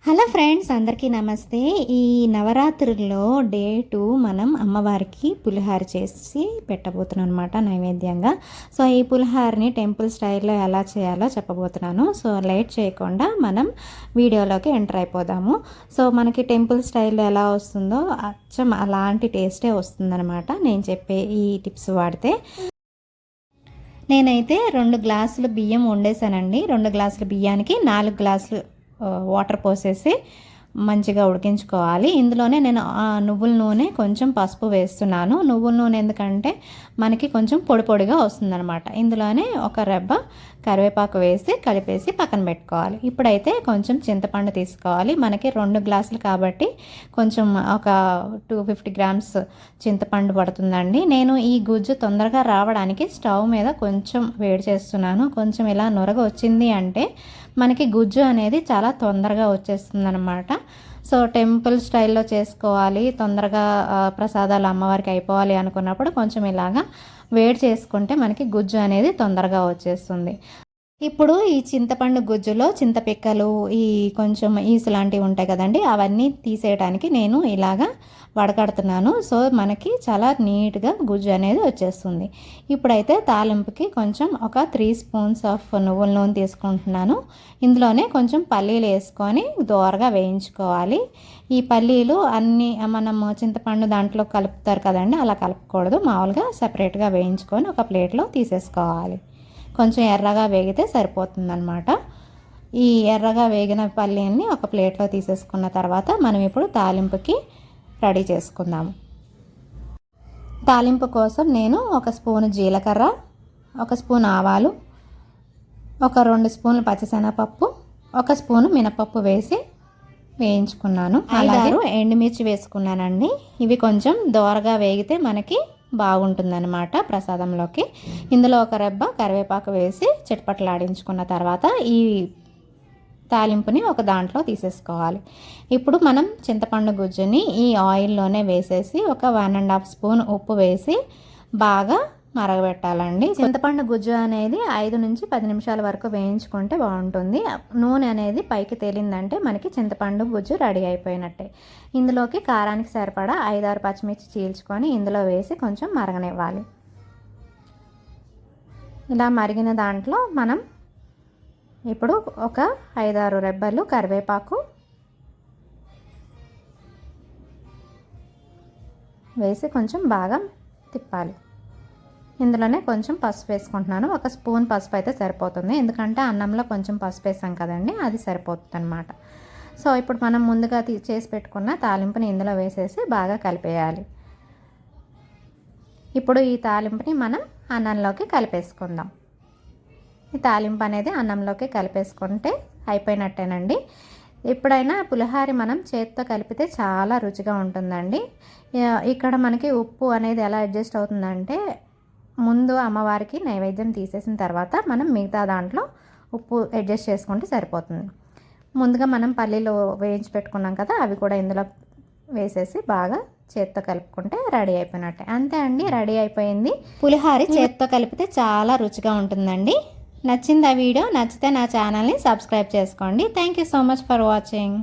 Hello friends, అందరికీ నమస్తే. ఈ నవరాత్రుల్లో డే 2 మనం అమ్మవారికి పులిహార చేసి పెట్టబోతున్నాం అనమాట నైవేద్యంగా. సో ఈ పులిహారని టెంపుల్ స్టైల్లో ఎలా చేయాలో చెప్పబోతున్నాను. సో లేట్ చేయకుండా మనం వీడియోలోకి ఎంటర్ అయిపోదాము. సో మనకి టెంపుల్ స్టైల్లో ఎలా వస్తుందో అచ్చం అలాంటి టేస్టే వస్తుందన్నమాట నేను చెప్పే ఈ టిప్స్ వాడితే. నేనైతే 2 గ్లాసులు బియ్యం వండేసానండి. 2 గ్లాసుల బియ్యానికి 4 గ్లాసులు వాటర్ పోసేసి మంచిగా ఉడికించుకోవాలి. ఇందులోనే నేను నువ్వుల నూనె కొంచెం పసుపు వేస్తున్నాను. నువ్వుల నూనె ఎందుకంటే మనకి కొంచెం పొడి పొడిగా వస్తుందన్నమాట. ఇందులోనే ఒక రెబ్బ కరివేపాకు వేసి కలిపేసి పక్కన పెట్టుకోవాలి. ఇప్పుడైతే కొంచెం చింతపండు తీసుకోవాలి. మనకి 2 గ్లాసులు కాబట్టి కొంచెం ఒక 250 గ్రామ్స్ చింతపండు పడుతుందండి. నేను ఈ గుజ్జు తొందరగా రావడానికి స్టవ్ మీద కొంచెం వేడి చేస్తున్నాను. కొంచెం ఇలా నొరగ వచ్చింది అంటే మనకి గుజ్జు అనేది చాలా తొందరగా వచ్చేస్తుంది అనమాట. సో టెంపుల్ స్టైల్లో చేసుకోవాలి, తొందరగా ప్రసాదాలు అమ్మవారికి అయిపోవాలి అనుకున్నప్పుడు కొంచెం ఇలాగా వేడి చేసుకుంటే మనకి గుజ్జు అనేది తొందరగా వచ్చేస్తుంది. ఇప్పుడు ఈ చింతపండు గుజ్జులో చింతపిక్కలు, ఈ కొంచెం ఈసు లాంటివి ఉంటాయి కదండి, అవన్నీ తీసేయడానికి నేను ఇలాగా వడకడుతున్నాను. సో మనకి చాలా నీట్గా గుజ్జు అనేది వచ్చేస్తుంది. ఇప్పుడైతే తాలింపుకి కొంచెం ఒక 3 స్పూన్స్ ఆఫ్ నువ్వుల నూనె తీసుకుంటున్నాను. ఇందులోనే కొంచెం పల్లీలు వేసుకొని దోరగా వేయించుకోవాలి. ఈ పల్లీలు అన్నీ మనము చింతపండు దాంట్లో కలుపుతారు కదండి, అలా కలపకూడదు. మామూలుగా సపరేట్గా వేయించుకొని ఒక ప్లేట్లో తీసేసుకోవాలి. కొంచెం ఎర్రగా వేగితే సరిపోతుందన్నమాట. ఈ ఎర్రగా వేగిన పల్లీని ఒక ప్లేట్లో తీసేసుకున్న తర్వాత మనం ఇప్పుడు తాలింపుకి రెడీ చేసుకుందాము. తాలింపు కోసం నేను 1 స్పూను జీలకర్ర, 1 స్పూన్ ఆవాలు, ఒక 2 స్పూన్లు పచ్చిశనగపప్పు, 1 స్పూను మినపప్పు వేసి వేయించుకున్నాను. అలాగే ఎండుమిర్చి వేసుకున్నానండి. ఇవి కొంచెం దోరగా వేగితే మనకి బాగుంటుందన్నమాట ప్రసాదంలోకి. ఇందులో ఒక రెబ్బ కరివేపాకు వేసి చిటపటలాడించుకున్న తర్వాత ఈ తాలింపుని ఒక దాంట్లో తీసేసుకోవాలి. ఇప్పుడు మనం చింతపండు గుజ్జుని ఈ ఆయిల్లోనే వేసేసి ఒక 1.5 స్పూన్ ఉప్పు వేసి బాగా మరగబెట్టాలండి. చింతపండు గుజ్జు అనేది 5 నుంచి 10 నిమిషాల వరకు వేయించుకుంటే బాగుంటుంది. నూనె అనేది పైకి తేలిందంటే మనకి చింతపండు గుజ్జు రెడీ అయిపోయినట్టే. ఇందులోకి కారానికి సరిపడా 5-6 పచ్చిమిర్చి చీల్చుకొని ఇందులో వేసి కొంచెం మరగనివ్వాలి. ఇలా మరిగిన దాంట్లో మనం ఇప్పుడు ఒక 5-6 రెబ్బలు కరివేపాకు వేసి కొంచెం బాగా తిప్పాలి. ఇందులోనే కొంచెం పసుపు వేసుకుంటున్నాను. 1 స్పూన్ పసుపు అయితే సరిపోతుంది, ఎందుకంటే అన్నంలో కొంచెం పసుపు వేసాం కదండి, అది సరిపోతుంది అనమాట. సో ఇప్పుడు మనం ముందుగా చేసి పెట్టుకున్న తాలింపుని ఇందులో వేసేసి బాగా కలిపేయాలి. ఇప్పుడు ఈ తాలింపుని మనం అన్నంలోకి కలిపేసుకుందాం. ఈ తాలింపు అనేది అన్నంలోకి కలిపేసుకుంటే అయిపోయినట్టేనండి. ఎప్పుడైనా పులిహార మనం చేతితో కలిపితే చాలా రుచిగా ఉంటుందండి. ఇక్కడ మనకి ఉప్పు అనేది ఎలా అడ్జస్ట్ అవుతుందంటే ముందు అమ్మవారికి నైవేద్యం తీసేసిన తర్వాత మనం మిగతా దాంట్లో ఉప్పు అడ్జస్ట్ చేసుకుంటే సరిపోతుంది. ముందుగా మనం పల్లీలు వేయించి పెట్టుకున్నాం కదా, అవి కూడా ఇందులో వేసేసి బాగా చేత్తో కలుపుకుంటే రెడీ అయిపోయినట్టే. అంతే అండి, రెడీ అయిపోయింది పులిహార. చేత్తో కలిపితే చాలా రుచిగా ఉంటుందండి. నచ్చింది ఆ వీడియో? నచ్చితే నా ఛానల్ని సబ్స్క్రైబ్ చేసుకోండి. Thank you so much for watching.